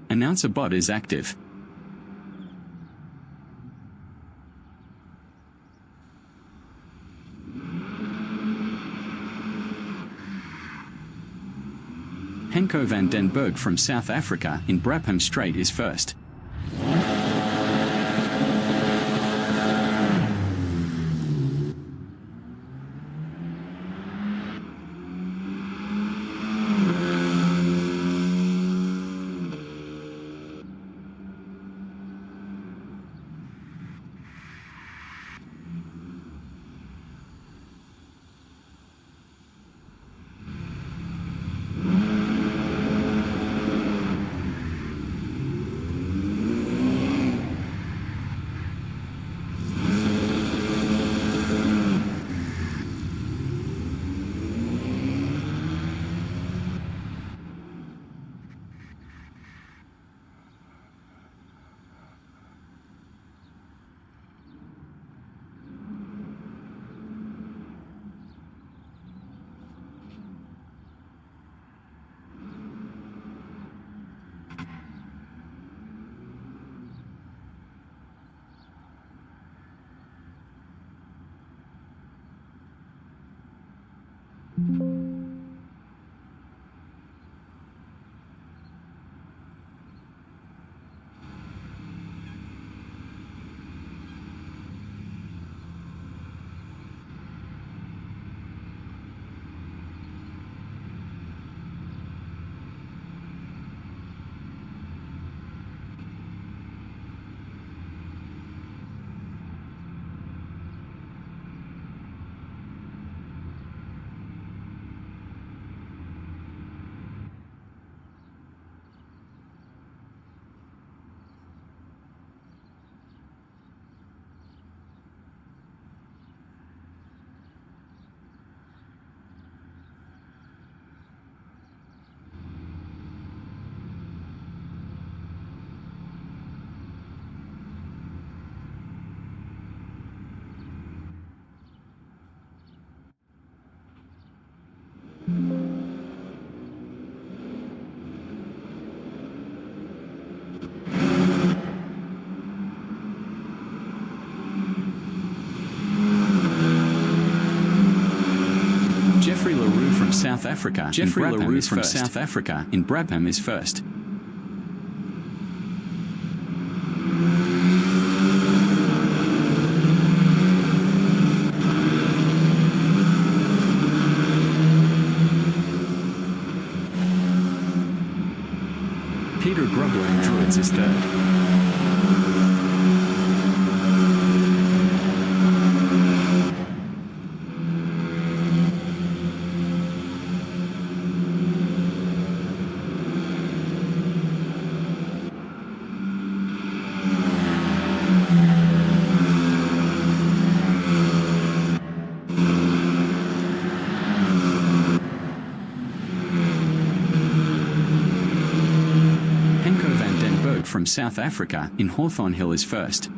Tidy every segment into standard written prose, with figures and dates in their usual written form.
Announcer bot is active. Henko van den Berg from South Africa in Brabham Strait is first. South Africa. Jeffrey LaRue from South Africa in Brabham is first. Peter Grubler in Druids is third. From South Africa in Hawthorne Hill is first.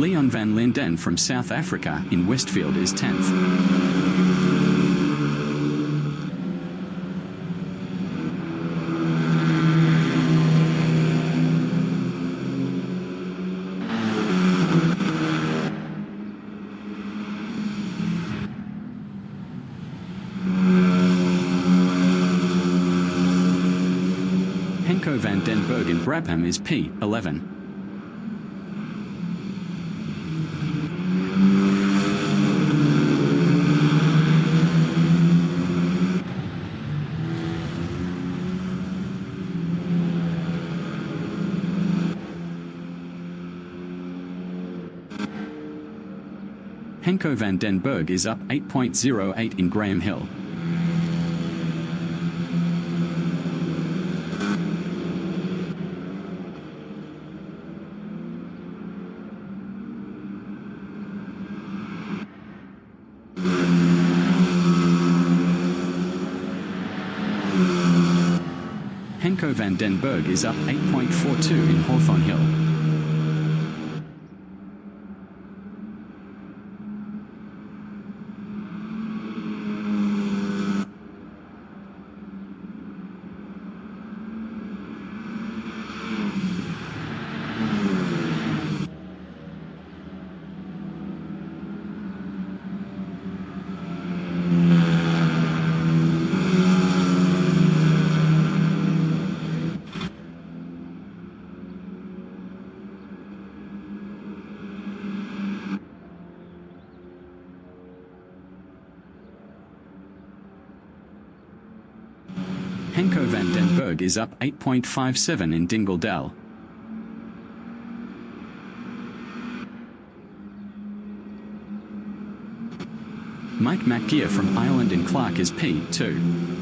Leon van Linden from South Africa in Westfield is 10th. Henko van den Berg in Brabham is P11. Henko van den Berg is up 8.08 in Graham Hill. Henko van den Berg is up 8.42 in Hawthorne Hill. Henko van den Berg is up 8.57 in Dingle Dell. Mike McGear from Ireland in Clark is P2.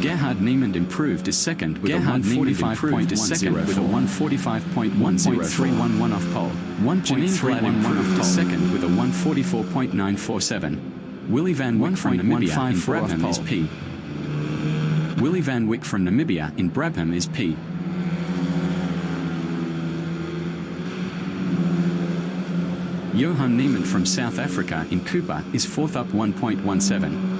Gerhard Niemand improved is second with a 145.10 with a 145.10.311 off pole. 1.311 off second with a 144.947. Willy van Wyk from Namibia in Brabham is P. Willy van Wyk from Namibia in Brabham is P. Johan Niemand from South Africa in Cooper is fourth up 1.17.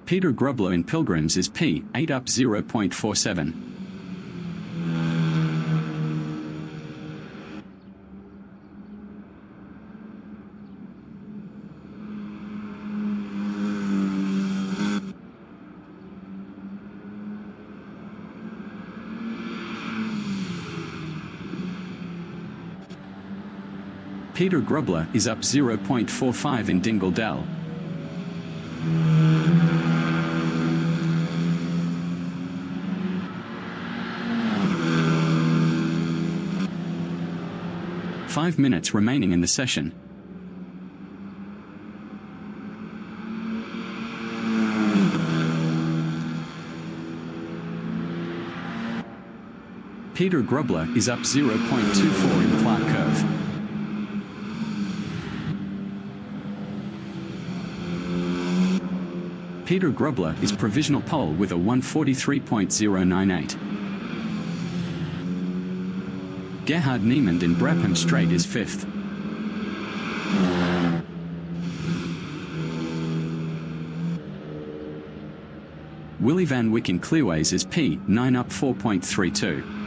Peter Grubler in Pilgrims is P, 8 up 0.47. Peter Grubler is up 0.45 in Dingle Dell. Five minutes remaining in the session. Peter Grubler is up 0.24 in Clark Curve. Peter Grubler is provisional pole with a 143.098. Gerhard Niemand in Brabham Straight is fifth. Willy van Wyk in Clearways is P, 9 up 4.32.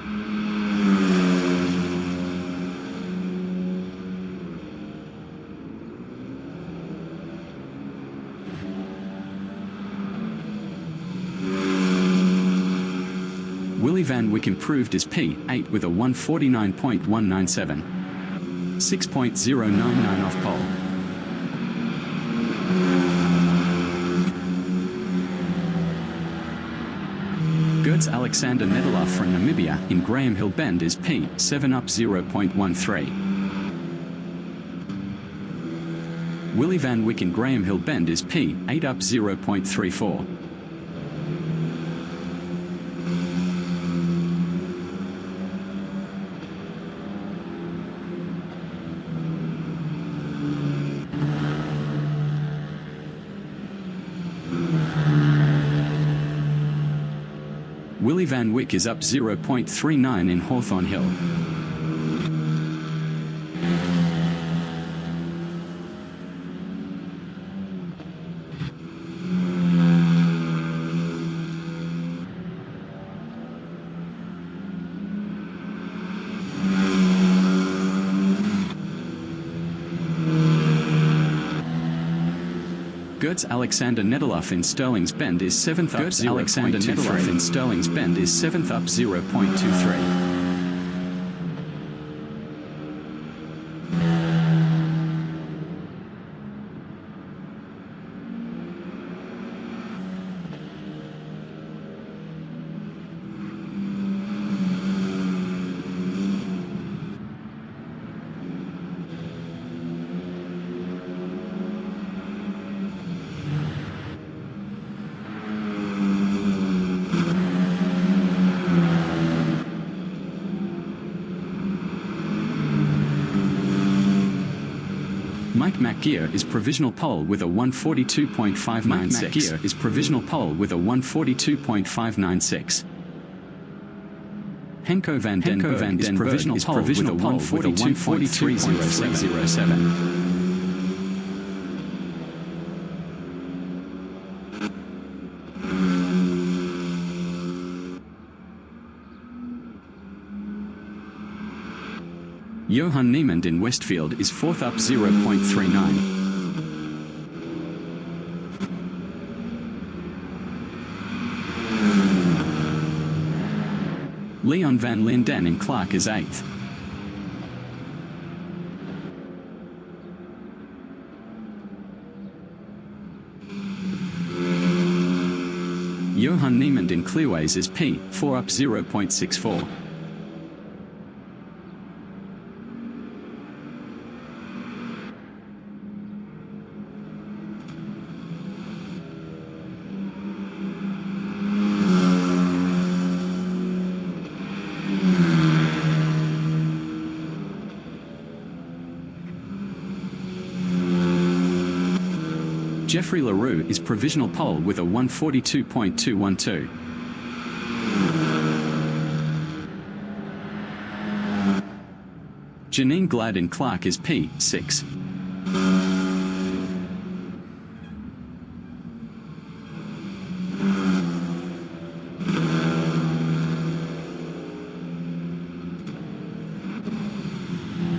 Willy van Wyk improved is P, 8 with a 149.197. 6.099 off pole. Gertz Alexander Nedelof from Namibia in Graham Hill Bend is P, 7 up 0.13. Willy van Wyk in Graham Hill Bend is P, 8 up 0.34. Willy van Wyk is up 0.39 in Hawthorne Hill. Gertz Alexander Nedelof in Sterling's Bend is 7th up. Gertz Alexander Nedelof in Sterling's Bend is 7th up 0.23. Mac Gear is provisional pole with a 142.596. Mac Gear is provisional pole with a 142.596. Henko van den Berg is provisional pole with a 142.307. Johan Niemand in Westfield is 4th up 0.39. Leon van Linden in Clark is 8th. Johan Niemand in Clearways is P, 4 up 0.64. Jeffrey LaRue is provisional pole with a 142.212. Janine Glad in Clark is P, 6.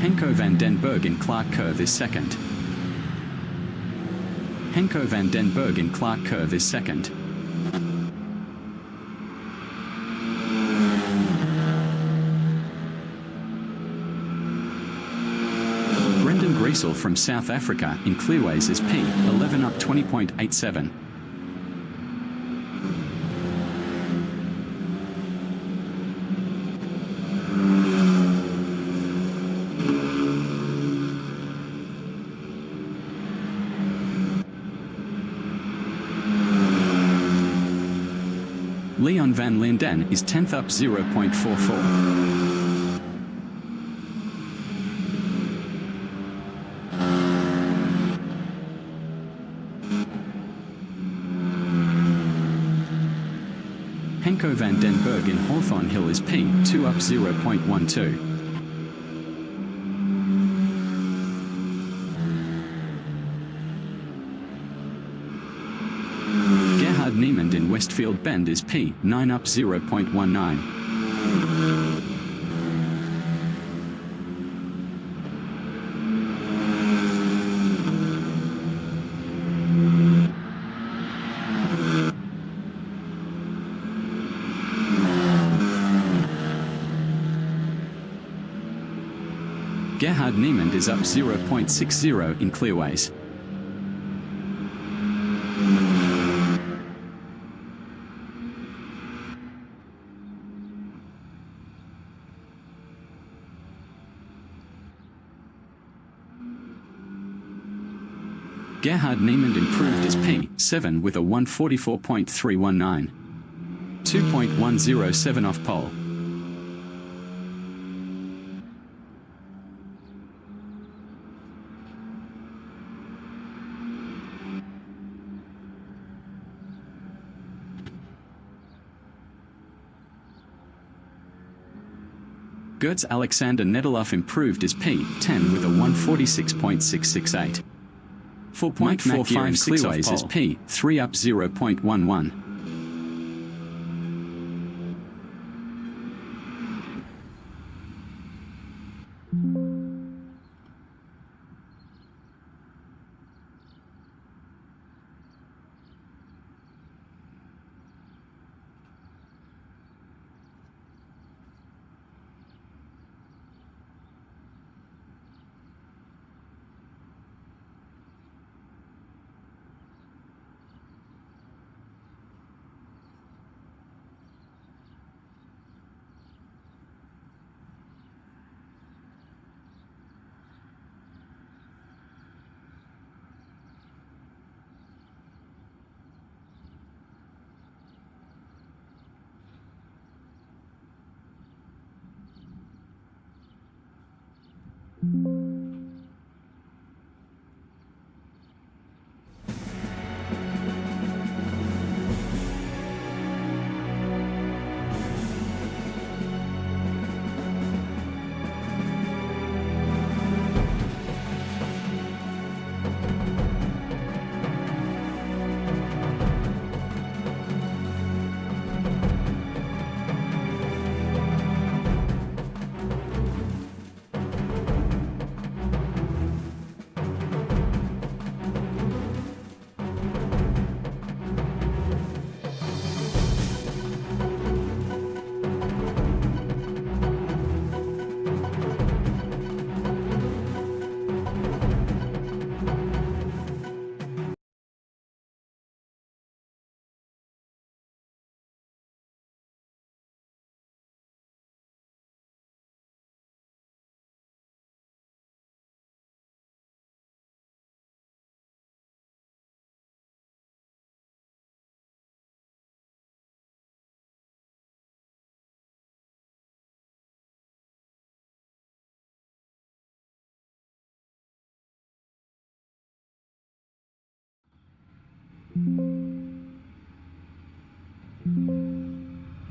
Henko van den Berg in Clark Curve is 2nd. Henko van den Berg in Clark Curve is 2nd. Brendan Griesel from South Africa in Clearways is P, 11 up 20.87. Leon van Linden is 10th up 0.44. Henko van den Berg in Hawthorne Hill is P, 2 up 0.12. Niemand in Westfield Bend is P, 9 up 0.19. Gerhard Niemand is up 0.60 in Clearways. Gerhard Niemand improved as P, 7 with a 144.319. 2.107 off pole. Gertz Alexander Nedeloff improved as P, 10 with a 146.668. 4.45 in Clearways is P, 3 up 0.11.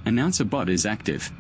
Announcer bot is active.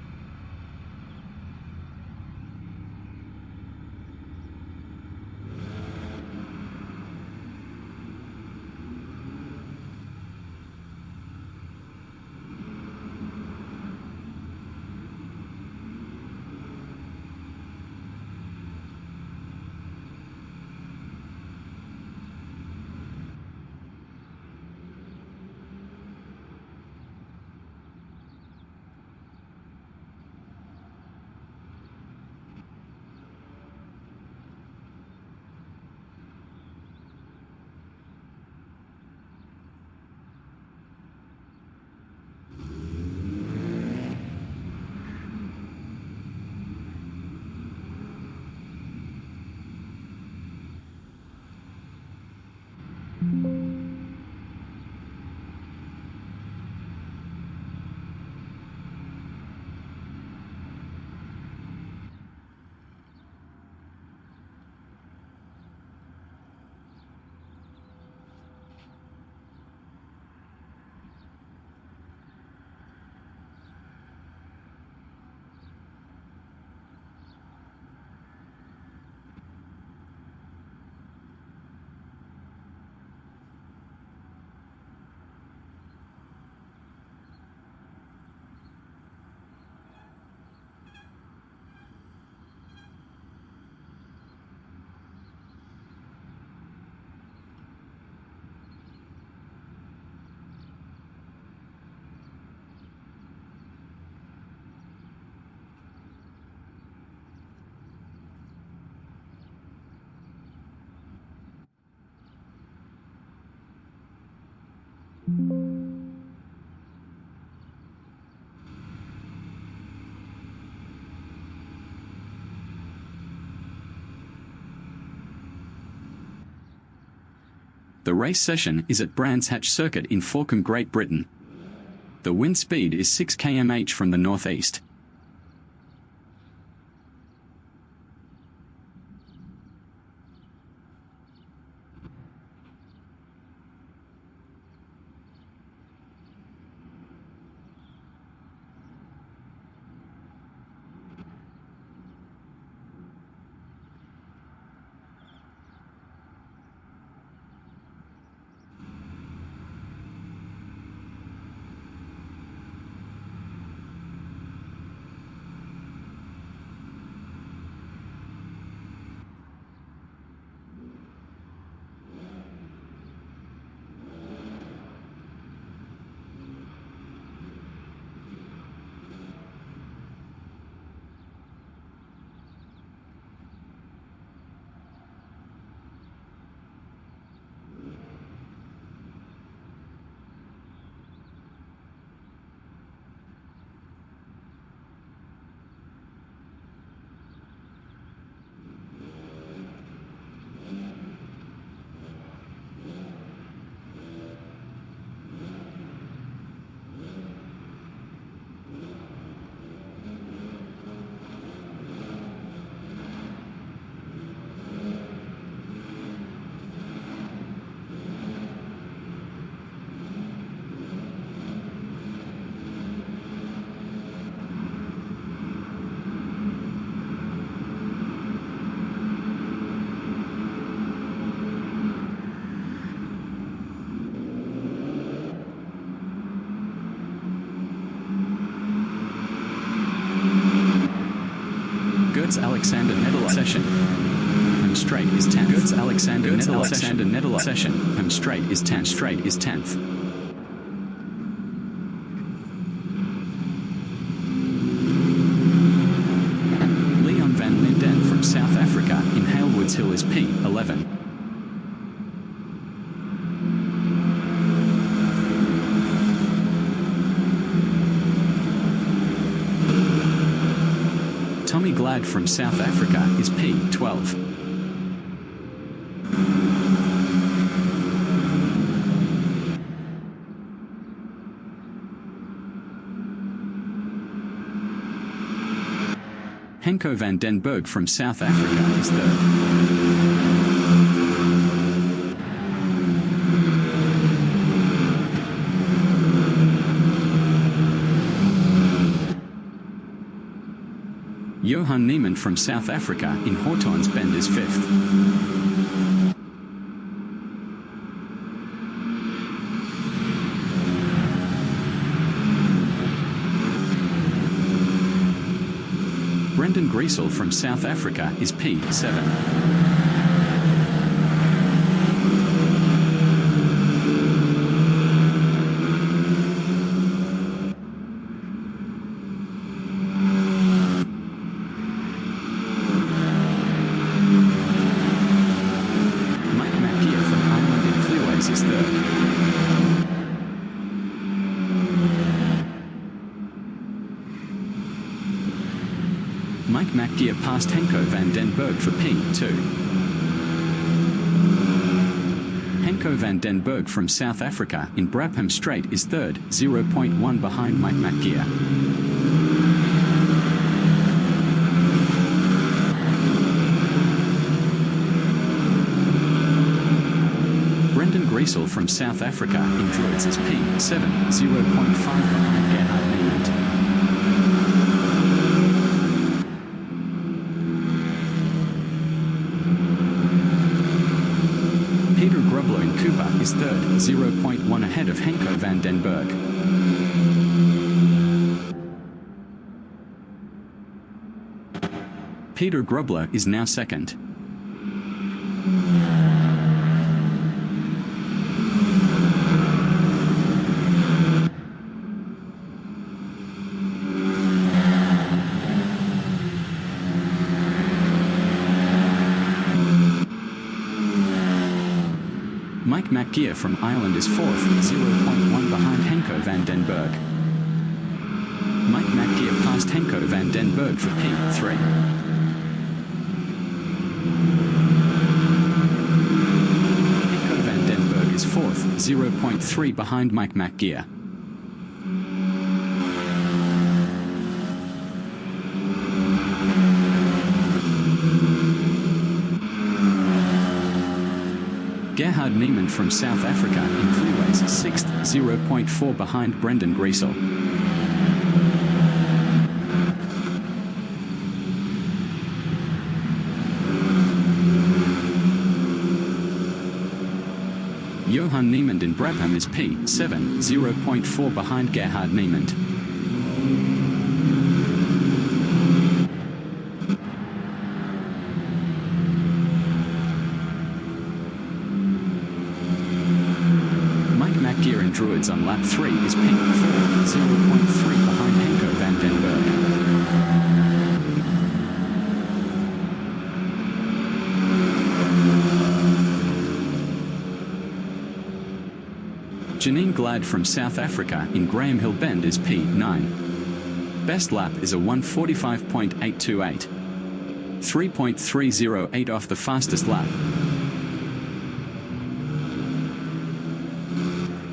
The race session is at Brands Hatch Circuit in Forcombe, Great Britain. The wind speed is 6 km/h from the northeast. Alexander Netherlands session. Home straight is 10th. Alexander Netherlands session. Home straight is 10th. Straight is 10th. Leon van Linden from South Africa in Halewoods Hill is P11. Tommy Glad from South Africa is P12. Henko van den Berg from South Africa is third. Johan Niemann from South Africa in Hawthorns Bend is 5th. Brendan Griesel from South Africa is P7. Mike McGear passed Henko van den Berg for P2. Henko van den Berg from South Africa in Brabham Straight is 3rd, 0.1 behind Mike McGear. Brendan Griesel from South Africa in Druids is P7, 0.5 behind Gerhard Niemann. Is 3rd, 0.1 ahead of Henko van den Berg. Peter Grubler is now 2nd. Mike McGear from Ireland is 4th, 0.1 behind Henko van den Berg. Mike McGear passed Henko van den Berg for P3. Henko van den Berg is 4th, 0.3 behind Mike McGear. Gerhard Niemann from South Africa in Freeways is 6th, 0.4 behind Brendan Griesel. Johan Niemann in Brabham is P7, 0.4 behind Gerhard Niemann. Gear in Druids on lap 3 is P4, 0.3 behind Henko van den Berg. Janine Glad from South Africa in Graham Hill Bend is P9. Best lap is a 1:45.828. 3.308 off the fastest lap.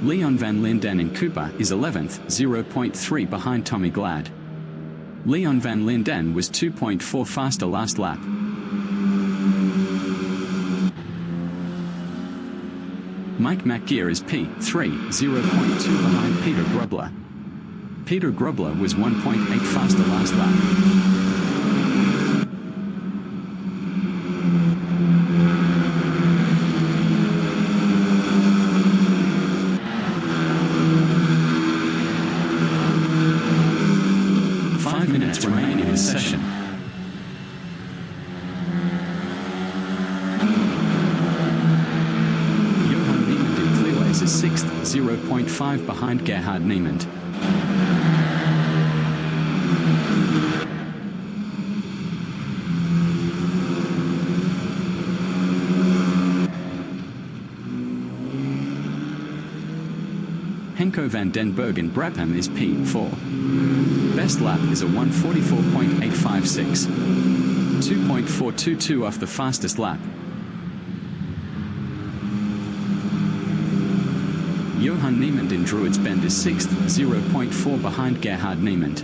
Leon van Linden in Cooper is 11th, 0.3 behind Tommy Glad. Leon van Linden was 2.4 faster last lap. Mike McGear is P3, 0.2 behind Peter Grubler. Peter Grubler was 1.8 faster last lap. Remaining in this session. Johan Niemann in Clearways is 6th, 0.5 behind Gerhard Niemann. Henko van den Berg in Brabham is P4. Best lap is a 1:44.856. 2.422 off the fastest lap. Johan Niemann in Druids Bend is 6th, 0.4 behind Gerhard Niemann.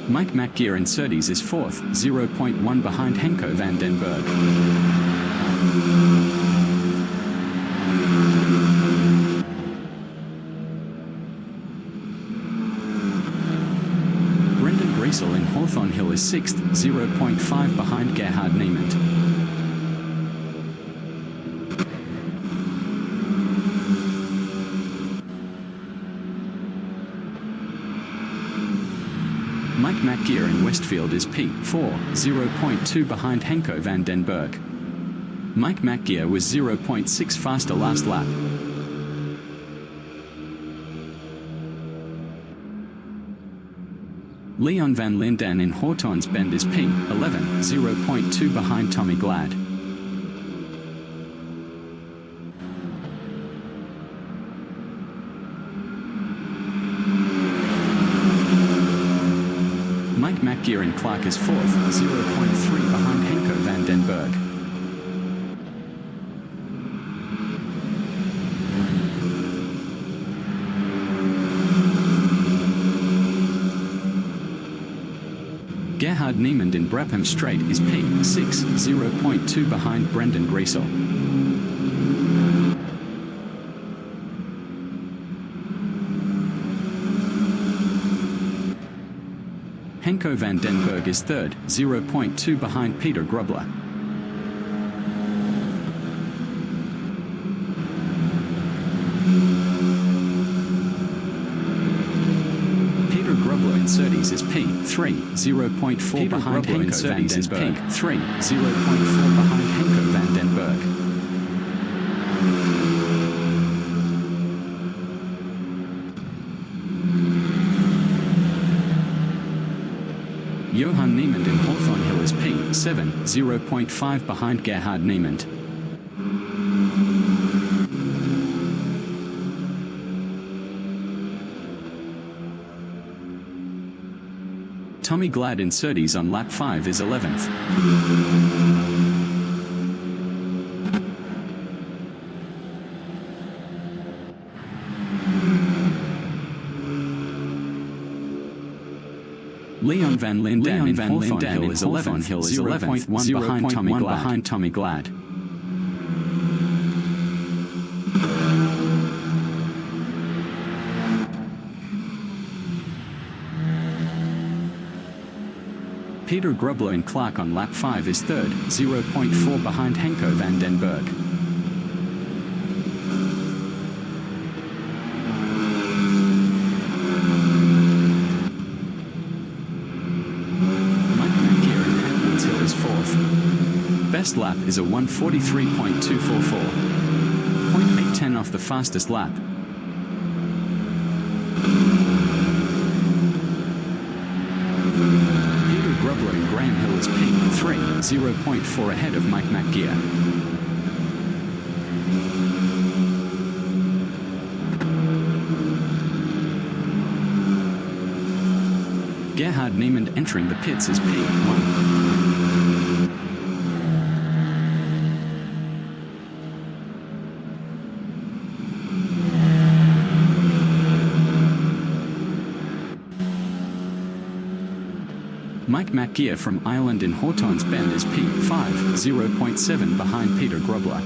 Mike McGear in Surtees is 4th, 0.1 behind Henko van den Berg. Griesel in Hawthorne Hill is 6th, 0.5 behind Gerhard Niemand. Mike McGear in Westfield is P4, 0.2 behind Henko van den Berg. Mike McGear was 0.6 faster last lap. Leon van Linden in Hawthorns Bend is P11, 0.2 behind Tommy Glad. Mike McGear in Clark is 4th, 0.3 behind Henko van den Berg. Gerhard Niemand in Brabham Straight is P6, 0.2 behind Brendan Griesel. Henko van den Berg is 3rd, 0.2 behind Peter Grubler. Peter Grubler in Surtees is P3, 0.4 behind Henko van den Berg. P3, 0.4 behind Henko van den Berg. Johan Niemand in Hawthorne Hill is P7, 0.5 behind Gerhard Niemand. Tommy Glad in Surtees on lap 5 is 11th. Leon van Linden in Hawthorne Hill is 11th, 0.1 behind Tommy Glad. Peter Grubler in Clark on lap 5 is 3rd, 0.4 behind Henko van den Berg. Best lap is a 1:43.244. 0.810 off the fastest lap. Peter Grubler in Graham Hill is P3, 0.4 ahead of Mike McGear. Gerhard Niemand entering the pits is P1. Mike McGear from Ireland in Hawthorns Bend is P5, 0.7 behind Peter Grubler.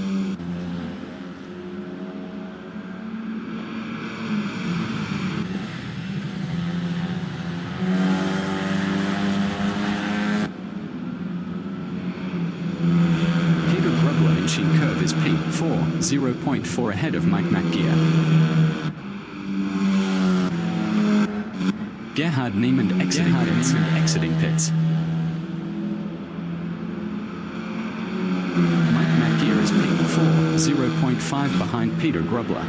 Peter Grubler in Sheen Curve is P4, 0.4 ahead of Mike McGear. Gerhard Niemand exiting pits. Mike McGear is P4, 0.5 behind Peter Grubler.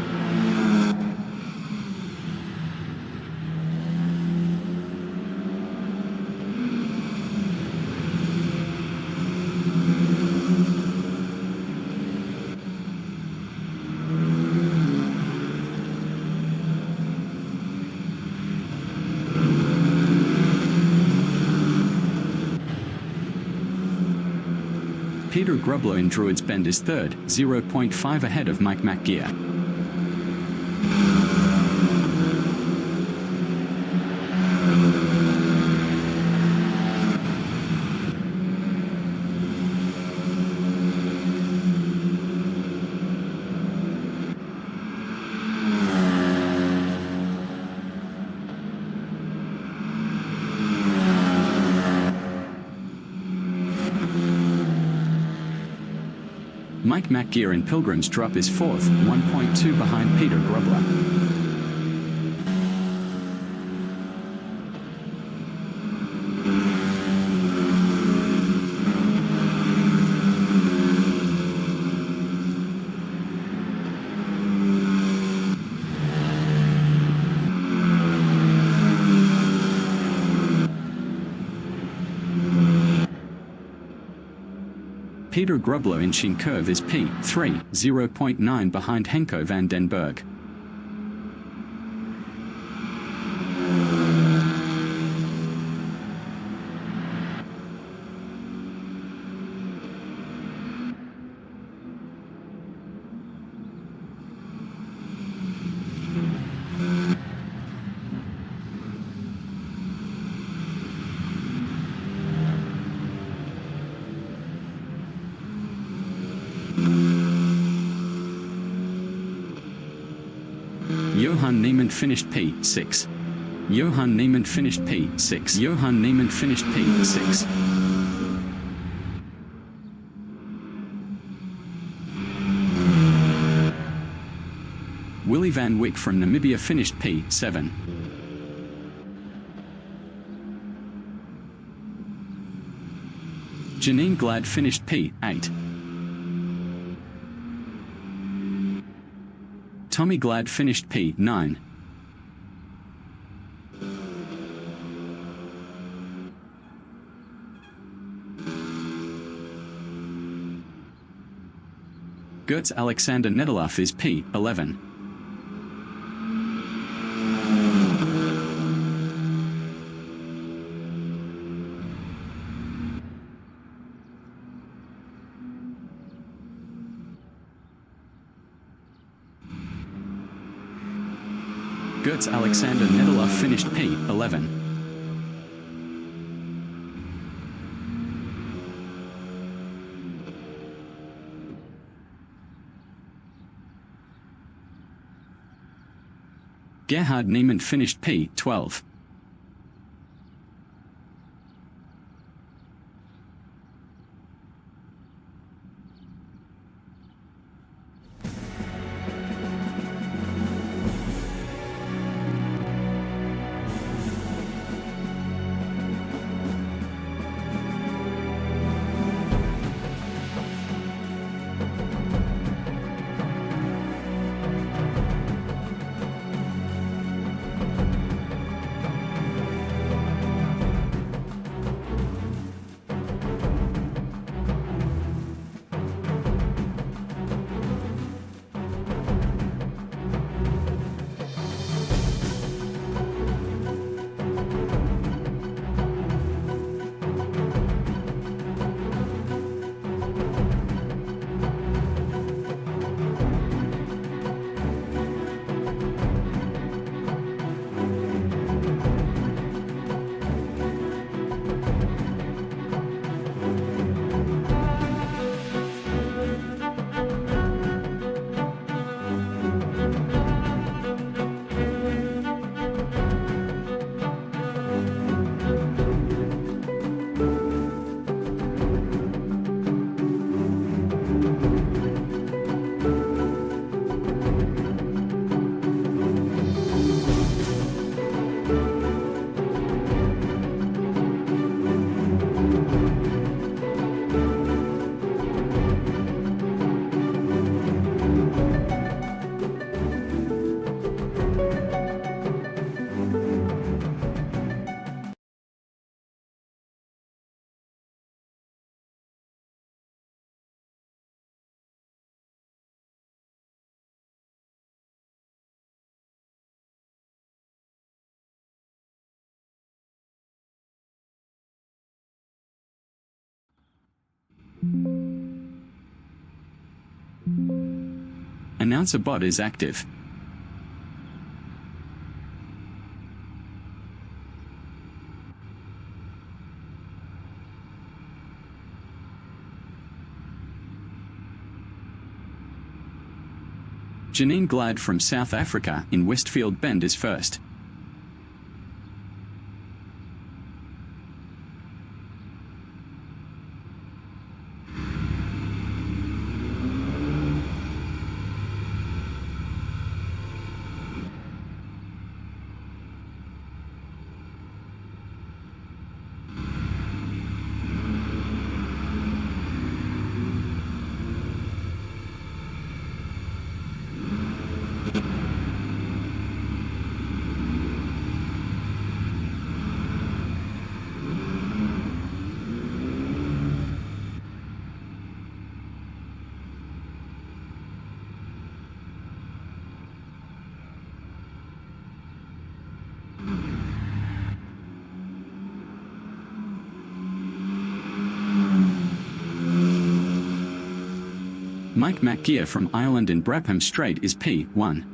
Peter Grubler in Druids Bend is 3rd, 0.5 ahead of Mike McGear. Mike McGear in Pilgrim's Drop is fourth, 1.2 behind Peter Grubler. Peter Grubler in Shinkurv is P3, 0.9 behind Henko van den Berg. Johan Niemann finished P6. Johan Niemann finished P6. Johan Niemann finished P6. Willy van Wyk from Namibia finished P7. Janine Glad finished P8. Tommy Glad finished P9. Gertz Alexander Nedelaf is P11. Gertz Alexander Nedelaf finished P11. Gerhard Niemann finished P12. Announcer bot is active. Janine Glad from South Africa in Westfield Bend is first. Mike McGear from Ireland in Brabham Strait is P1.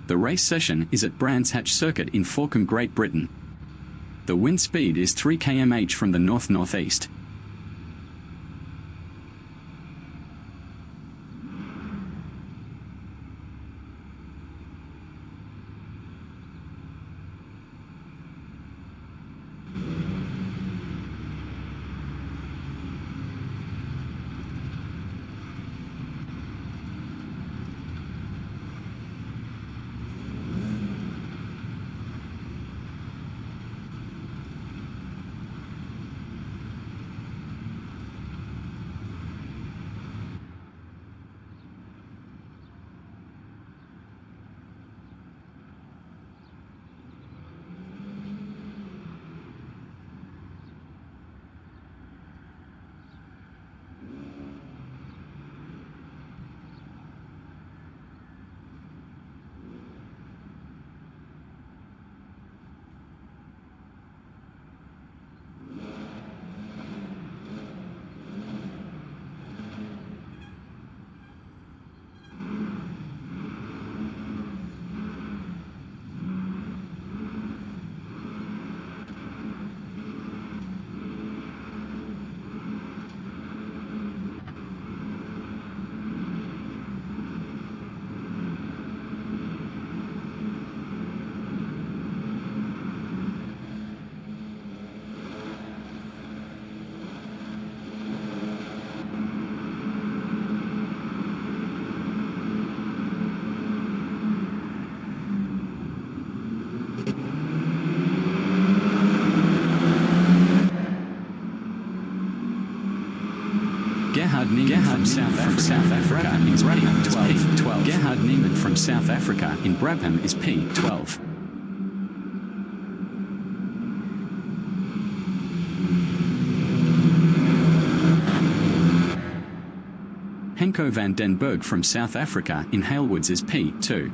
The race session is at Brands Hatch Circuit in Forcombe, Great Britain. The wind speed is 3 km/h from the north-northeast. From South Africa is P12. Gerhard Niemann from South Africa in Brabham is P12. Henko van den Berg from South Africa in Halewoods is P2.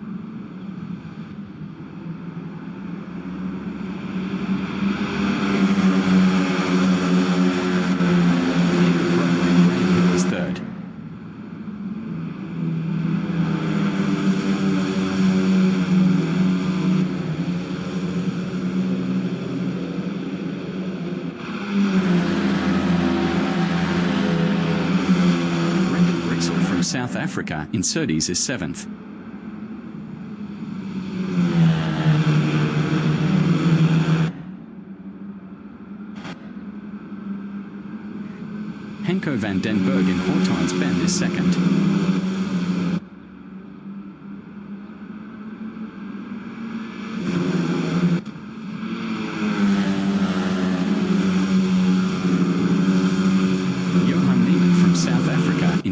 South Africa in Surtees is 7th. Henko van den Berg in Hortons Bend is 2nd.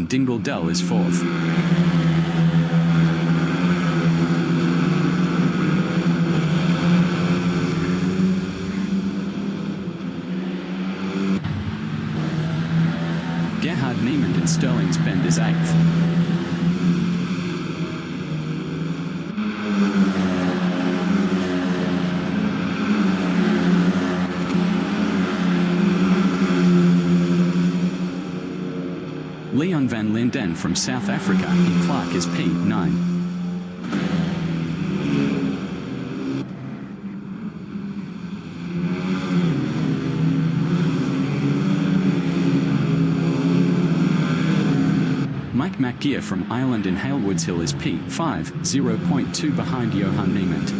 Dingle Dell is 4th. Niemand in Sterling's Bend is 8th. Leon van Linden from South Africa in Clark is P9. Mike McGear from Ireland in Halewoods Hill is P5, 0.2 behind Johan Niemand.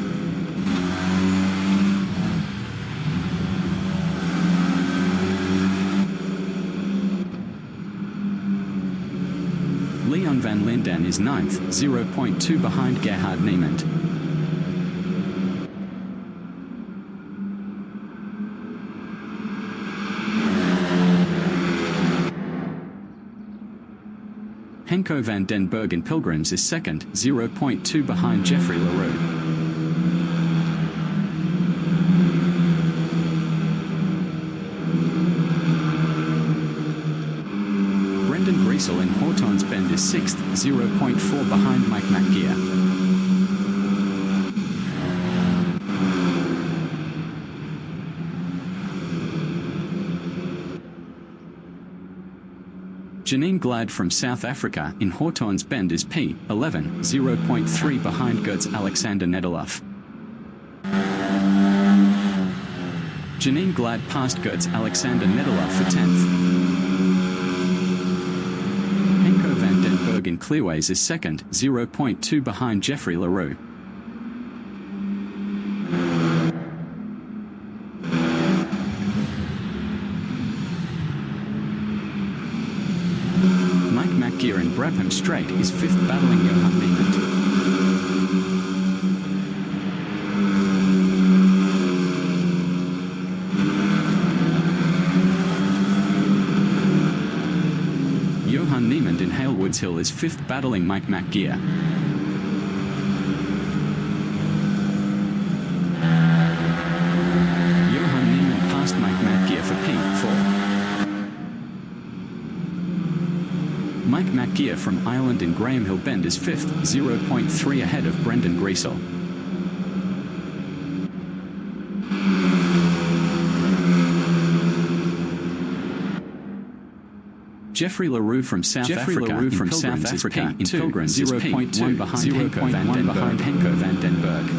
Leon van Linden is 9th, 0.2 behind Gerhard Niemand. Henko van den Berg in Pilgrims is 2nd, 0.2 behind Jeffrey LaRue. Brendan Griesel in Hawthorns Bend is 6th, 0.4 behind Mike McGear. Janine Glad from South Africa in Hawthorns Bend is P11, 0.3 behind Gertz Alexander Nedelof. Janine Glad passed Gertz Alexander Nedelof for 10th. Henko van den Berg in Clearways is 2nd, 0.2 behind Jeffrey LaRue. Mike McGear in Brabham Strait is 5th, battling Johan Niemand. Johan Niemand in Halewoods Hill is 5th, battling Mike McGear. Johan Niemand passed Mike McGear for P4. Mike McGear from Ireland in Graham Hill Bend is 5th, 0.3 ahead of Brendan Griesel. Jeffrey LaRue from South Africa in Pilgrims is 0.1 behind Henko van den Berg.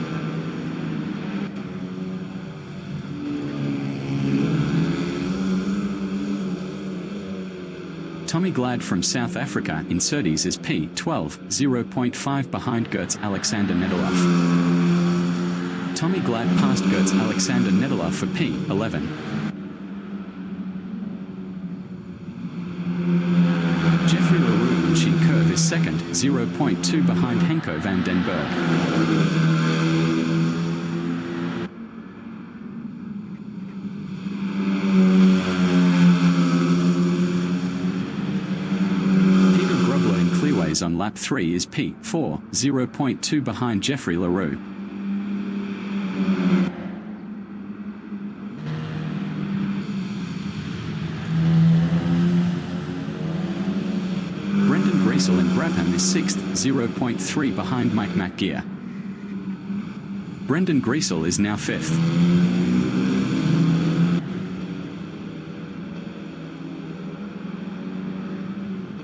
Tommy Glad from South Africa in Surtees is P12, 0.5 behind Gertz Alexander Nedelof. Tommy Glad passed Gertz Alexander Nedelof for P11. Jeffrey LaRue in She Curve is 2nd, 0.2 behind Henko van den Berg. On lap 3 is P4, 0.2 behind Jeffrey LaRue. Brendan Griesel in Brabham is 6th, 0.3 behind Mike McGear. Brendan Griesel is now 5th.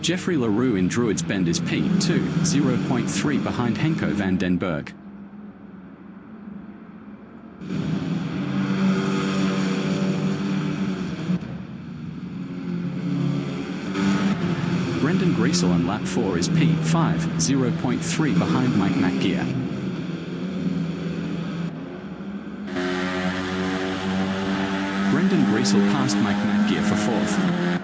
Jeffrey LaRue in Druids Bend is P2, 0.3 behind Henko van den Berg. Brendan Griesel on lap 4 is P5, 0.3 behind Mike McGear. Brendan Griesel passed Mike McGear for 4th.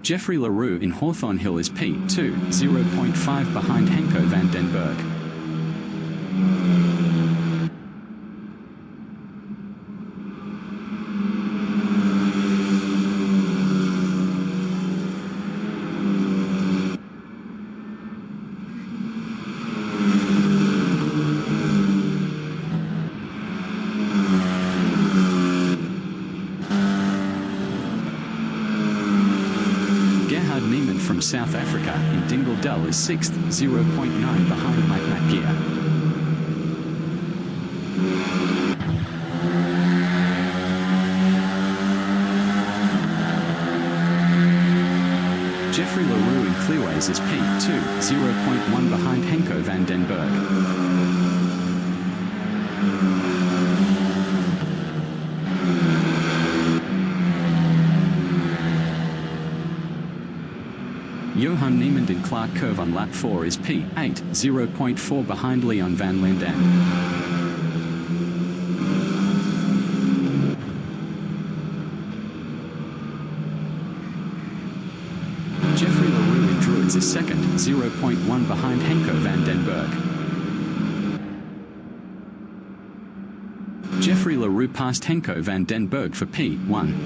Jeffrey LaRue in Hawthorn Hill is P2, 0.5 behind Henko van den Berg. South Africa in Dingle is 6th, 0.9 behind Mike McGear. Jeffrey LaRue in Clearways is P2, 0.1 behind Henko van den Berg. Johan Niemand in Clark Curve on lap 4 is P8, 0.4 behind Leon van Linden. Jeffrey LaRue in Druids is 2nd, 0.1 behind Henko van den Berg. Jeffrey LaRue passed Henko van den Berg for P1.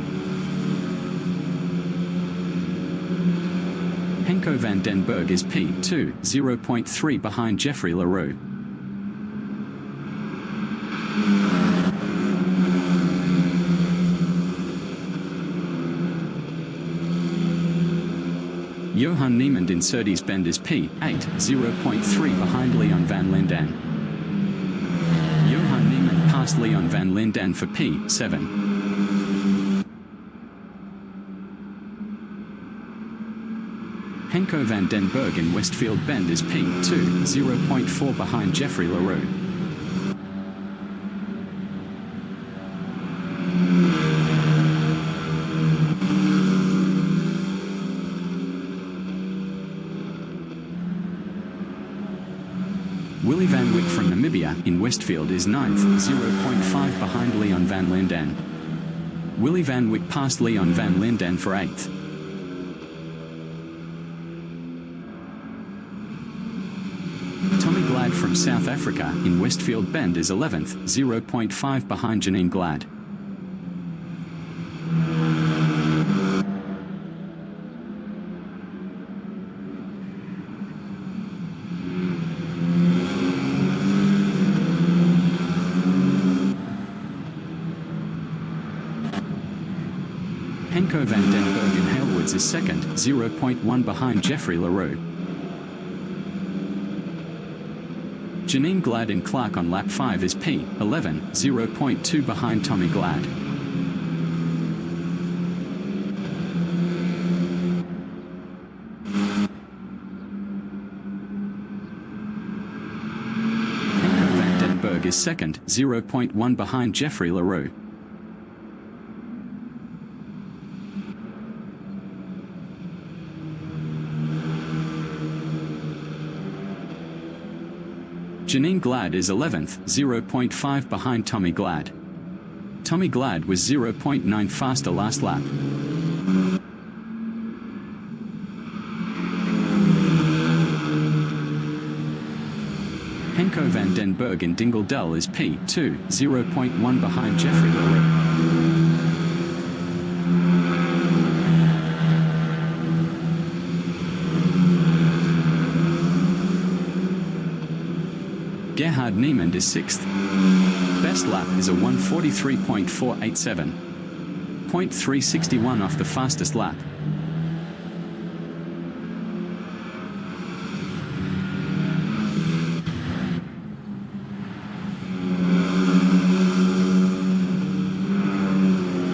Henko van den Berg is P2, 0.3 behind Jeffrey LaRue. Johan Niemand in Surtees Bend is P8, 0.3 behind Leon van Linden. Johan Niemand passed Leon van Linden for P7. Henko van den Berg in Westfield Bend is P2, 0.4 behind Jeffrey LaRue. Willie van Wyk from Namibia in Westfield is 9th, 0.5 behind Leon van Linden. Willie van Wyk passed Leon van Linden for 8th. Tommy Glad from South Africa in Westfield Bend is 11th, 0.5 behind Janine Glad. Henko van den Berg in Halewoods is 2nd, 0.1 behind Jeffrey LaRue. Janine Glad in Clark on lap 5 is P11, 0.2 behind Tommy Glad. Henko van den Berg is 2nd, 0.1 behind Jeffrey LaRue. Janine Glad is 11th, 0.5 behind Tommy Glad. Tommy Glad was 0.9 faster last lap. Henko van den Berg in Dingle is P2, 0.1 behind Jeffrey LaRue. Gerhard Niemand is 6th. Best lap is a 1:43.487. 0.361 off the fastest lap.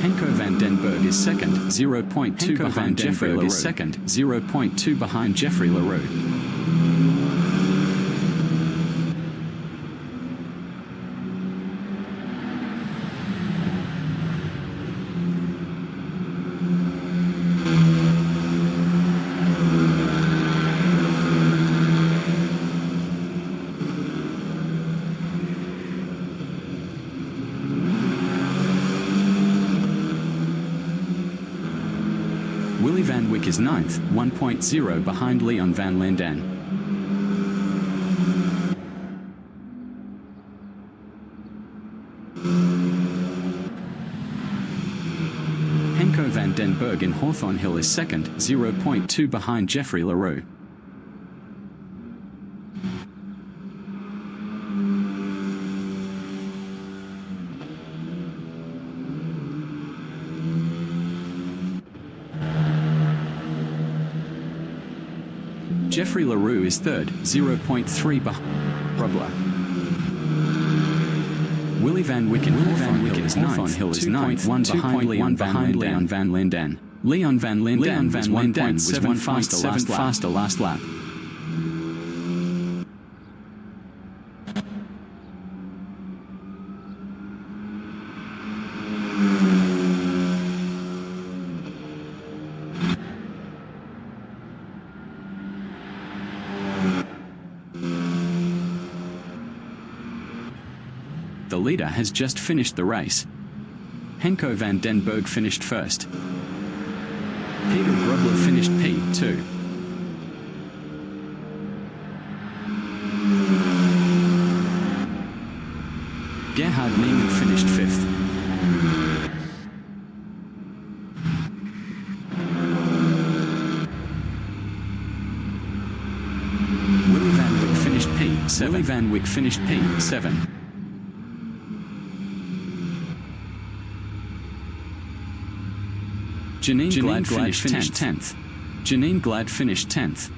Henko van den Berg is 2nd, 0.2 behind Jeffrey LaRue. 2nd, 0.2 behind Jeffrey LaRue. Willie van Wyk is 9th, 1.0 behind Leon van Linden. Henko van den Berg in Hawthorne Hill is 2nd, 0.2 behind Jeffrey LaRue. Jeffrey LaRue is third, 0.3 behind Rubler. Willie Van Wyck is ninth, 2.1 behind Leon Van Linden. Leon Van Linden was 1.7 faster last lap. The leader has just finished the race. Henko van den Berg finished first. Peter Grubler finished P2. Gerhard Niemann finished fifth. Willie Van Wyck finished P7. Willie Van Wyck finished P7. Janine Glad finished 10th. Janine Glad finished 10th.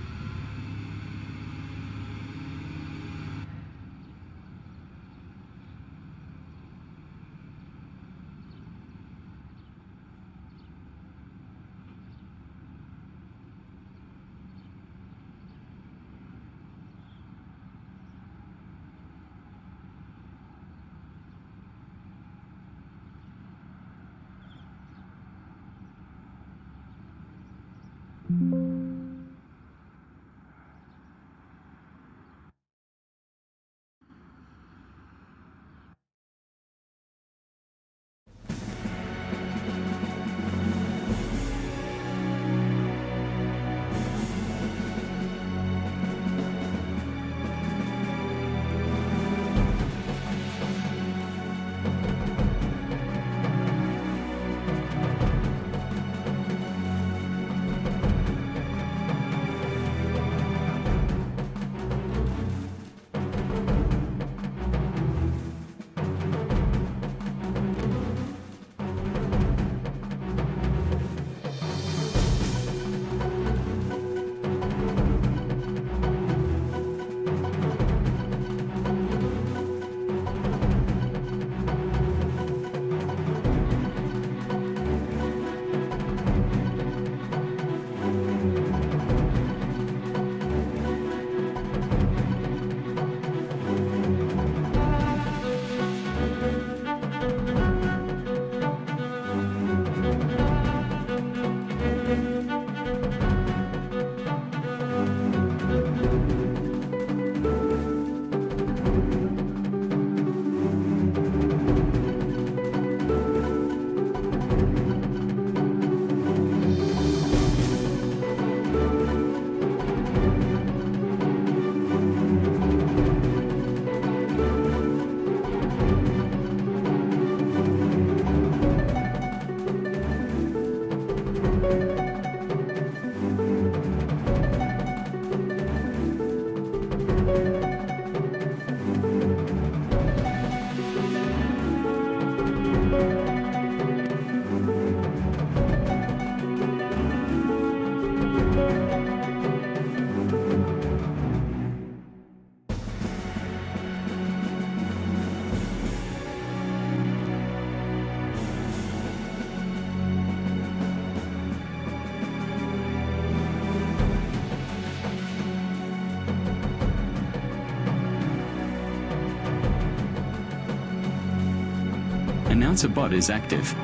Announcer bot is active.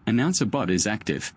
Announcer bot is active.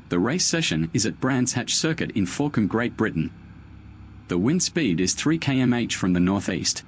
The race session is at Brands Hatch Circuit in Forcombe, Great Britain. The wind speed is 3 km/h from the northeast.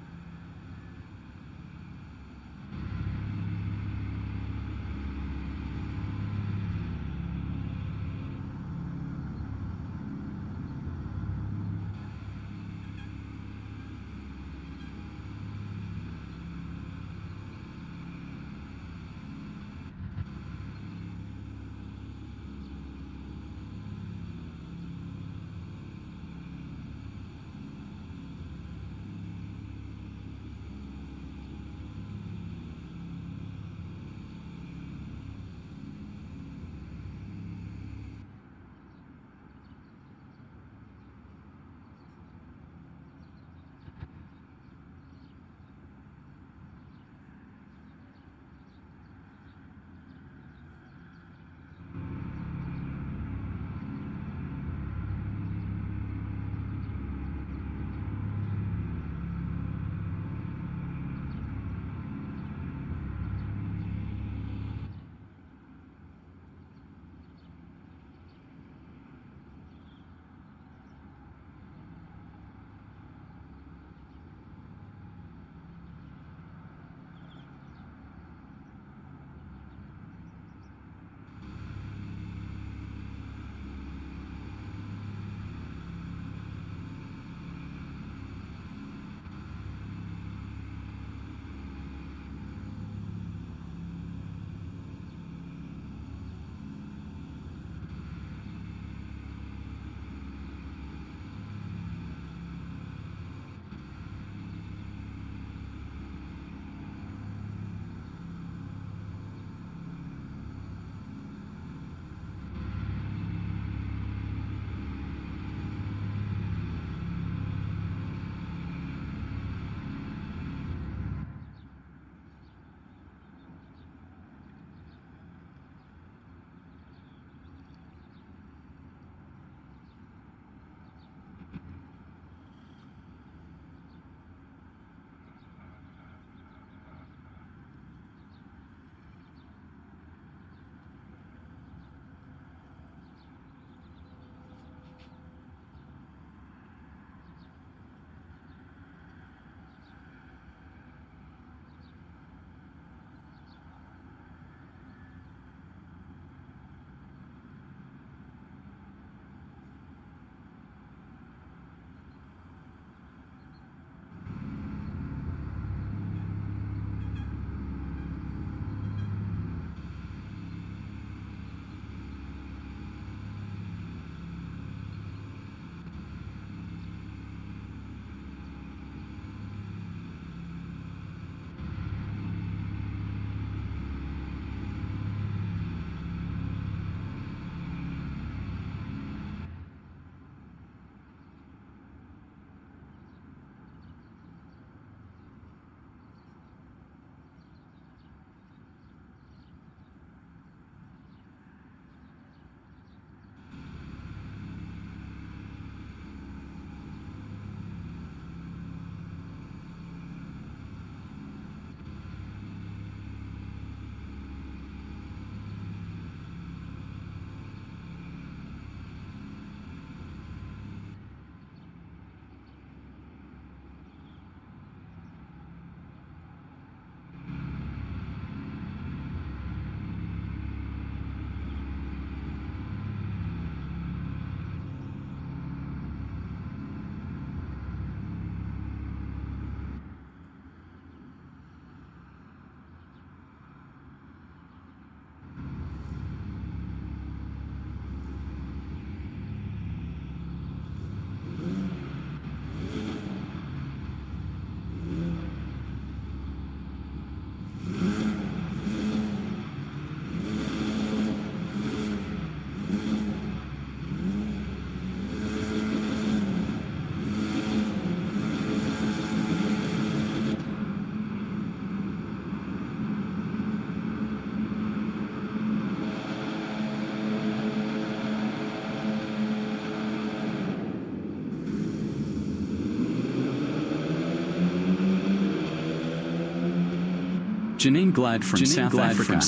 Janine Glad from South Africa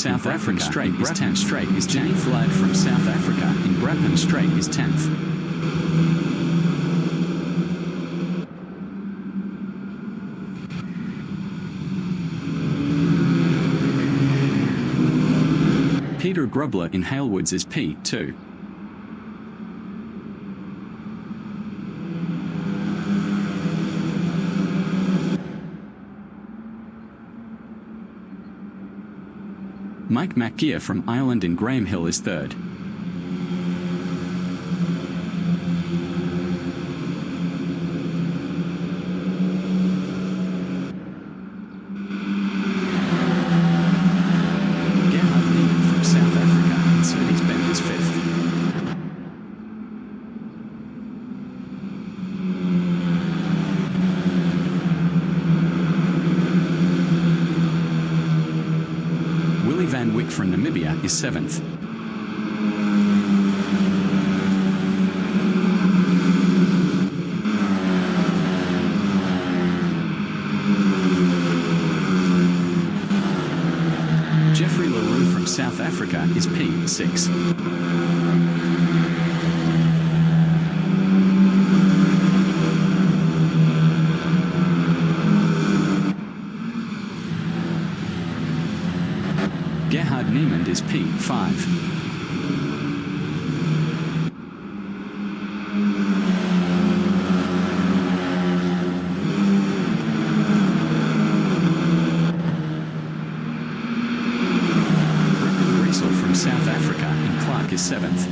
Straight is 10th. Janine Glad from South Africa in Brabham Straight is 10th. Peter Grubler in Halewoods is P2. Mike McGear from Ireland in Graham Hill is 3rd. Gerhard Niemann from South Africa in Surtees Bend is 5th. Van Wyck from Namibia is 7th. Jeffrey LaRue from South Africa is P6. Gerhard Niemand is P5. Brendan Griesel from South Africa in Clark is 7th.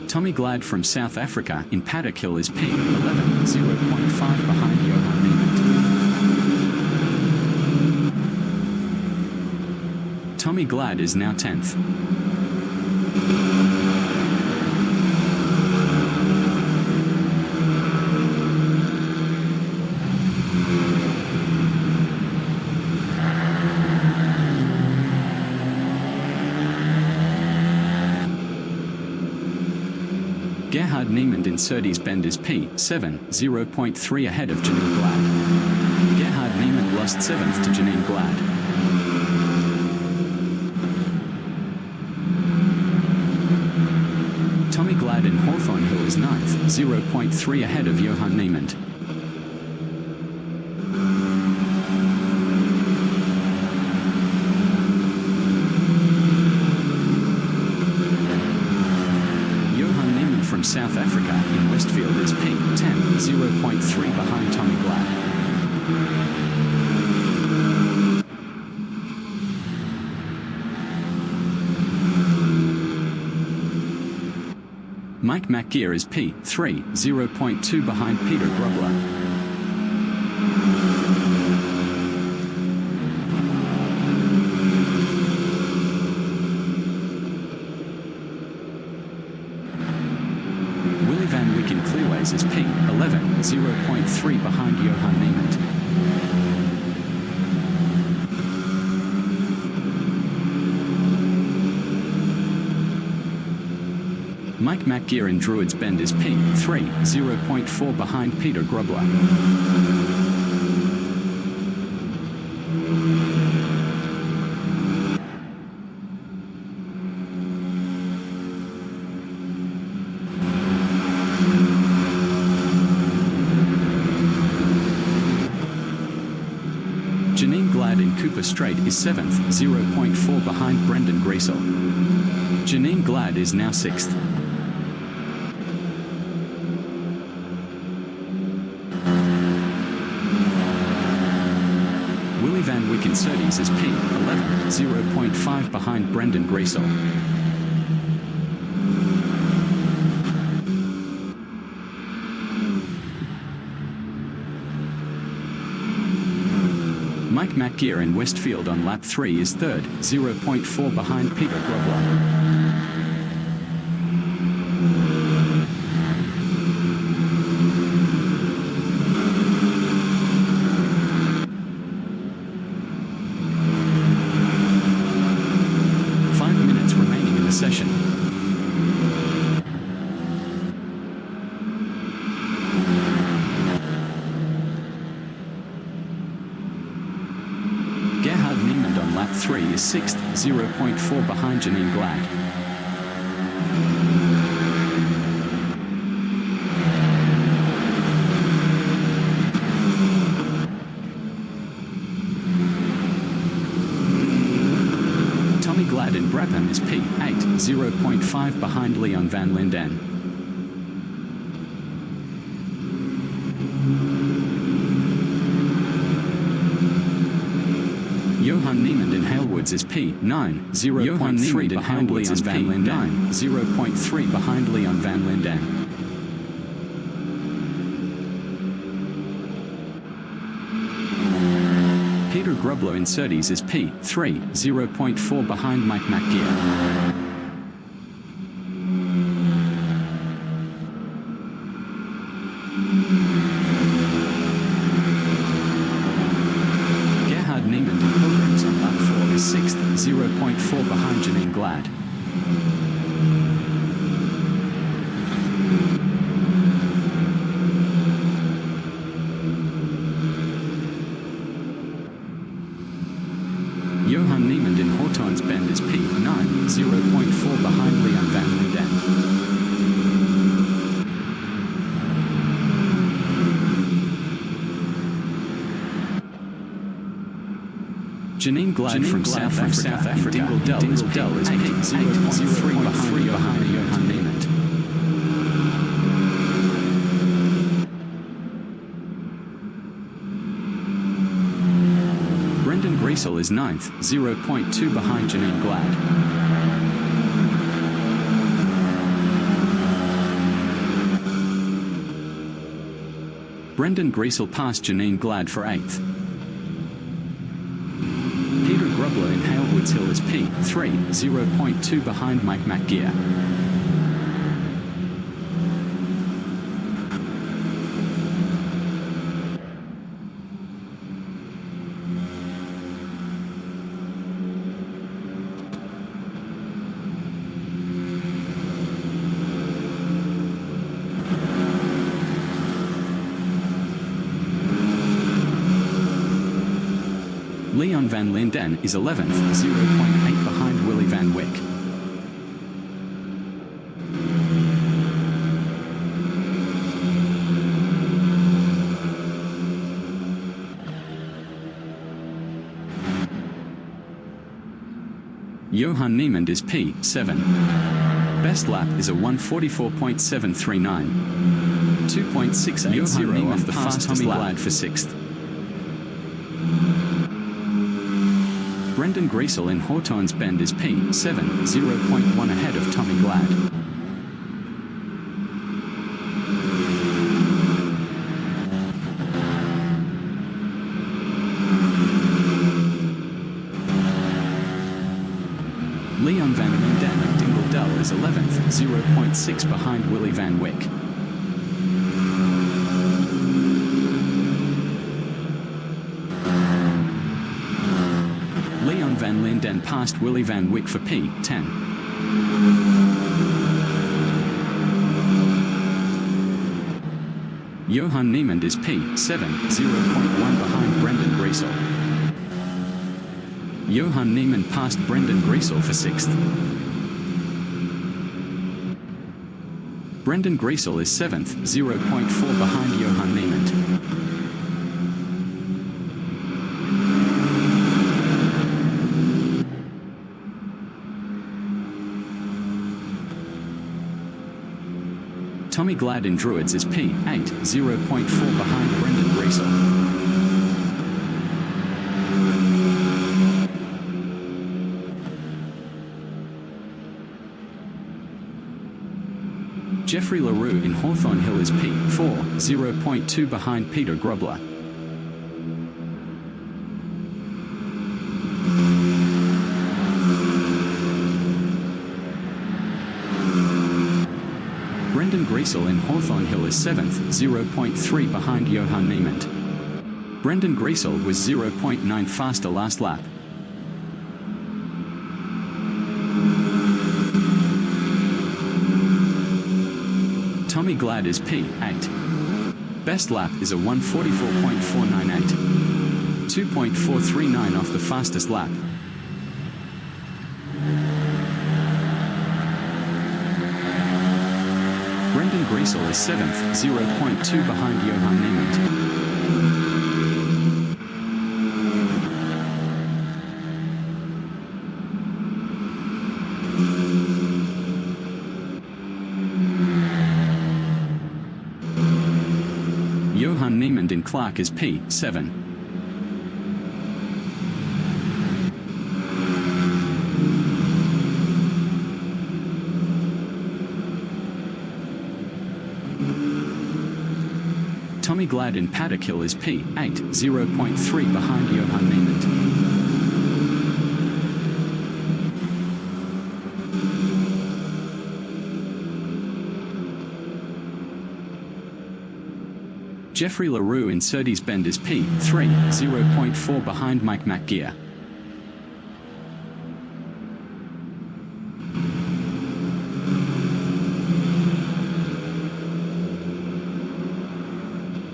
Tommy Glad from South Africa in Paddock Hill is P11, 0.5 behind Johan Niemand. Tommy Glad is now 10th. Gerhard Niemand in Surtees Bend is P7, 0.3 ahead of Janine Glad. Gerhard Niemand lost 7th to Janine Glad. Tommy Glad in Hawthorne Hill is 9th, 0.3 ahead of Johan Niemand. From South Africa in Westfield is P10, 0.3 behind Tommy Glad. Mike McGear is P3, 0.2 behind Peter Grubler. Van Wyck in Clearways is P11, 0.3 behind Johan Niemand. Mike McGear in Druids Bend is P3, 0.4 behind Peter Grubler. 9 in Cooper Strait is 7th, 0.4 behind Brendan Griesel. Janine Glad is now 6th. Willie Van Wyck in Surtees is P11, 0.5 behind Brendan Griesel. Mike McGear in Westfield on lap 3 is 3rd, 0.4 behind Peter Grubler. Five minutes remaining in the session. is 6th, 0.4 behind Janine Glad. Tommy Glad in Brabham is P8, 0.5 behind Leon van Linden. Johan Niemand in Halewoods is P9, 0.3 behind Leon van Linden. 0.3 behind Leon van Linden. Peter Grubler in Surtees is P3, 0.4 behind Mike McGear. Niemand in Pilgrims on lap 4 is 6th, 0.4 behind Janine Glad. Johan Niemand in Hawthorns Bend is P9, 0.4 behind Leon van Linden. Janine Glad from South Africa in Dingle Dell is P8, 0.3 behind Johan Niemand. Brendan Griesel is 9th, 0.2 behind Janine Glad. Brendan Griesel passed Janine Glad for 8th. Peter Grubler in Halewoods Hill is P3, 0.2 behind Mike McGear. Leon van Linden is 11th, 0.8 behind Willie van Wyk. Johan Niemand is P7. Best lap is a 1:44.739. 2.680 off the fastest lap for 6th. Brendan Griesel in Hawthorns Bend is P7, 0.1 ahead of Tommy Glad. Leon van Linden at Dingle Dell is 11th, 0.6 behind Willie van Wyk. Leon van Linden passed Willie van Wyk for P10. Johan Niemand is P7, 0.1 behind Brendan Griesel. Johan Niemand passed Brendan Griesel for 6th. Brendan Griesel is 7th, 0.4 behind Johan Niemand. Tommy Glad in Druids is P8, 0.4 behind Brendan Griesel. Jeffrey LaRue in Hawthorn Hill is P4, 0.2 behind Peter Grubler. Brendan Griesel in Hawthorn Hill is 7th, 0.3 behind Johan Niemand. Brendan Griesel was 0.9 faster last lap. Tommy Glad is P8. Best lap is a 1:44.498. 2.439 off the fastest lap. Brendan Griesel is 7th, 0.2 behind Johan Niemand. Johan Niemand in Clark is P7. Tommy Glad in Paddock Hill is P8, 0.3 behind Johan Niemand. Jeffrey LaRue in Surtees Bend is P3, 0.4 behind Mike McGear.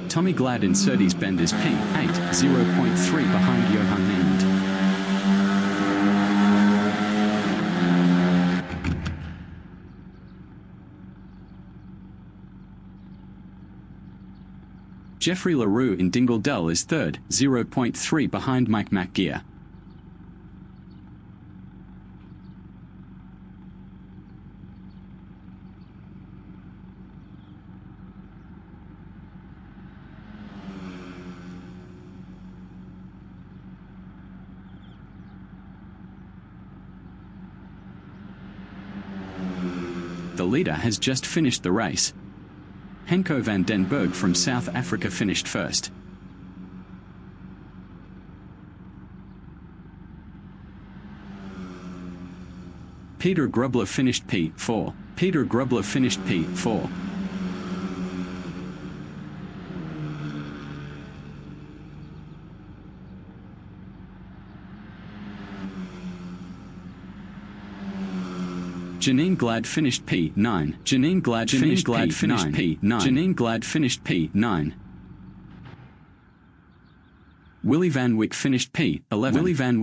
Tommy Glad in Surtees Bend is P8, 0.3 behind Johan Niemand. Jeffrey LaRue in Dingle Dell is 3rd, 0.3 behind Mike McGear. The leader has just finished the race. Henko van den Berg from South Africa finished first. Peter Grubler finished P4. Peter Grubler finished P4. Janine Glad finished P9. Janine Glad finished P9. Janine Glad finished P9. Willie Van Wyck finished P11. Willie Van Wyck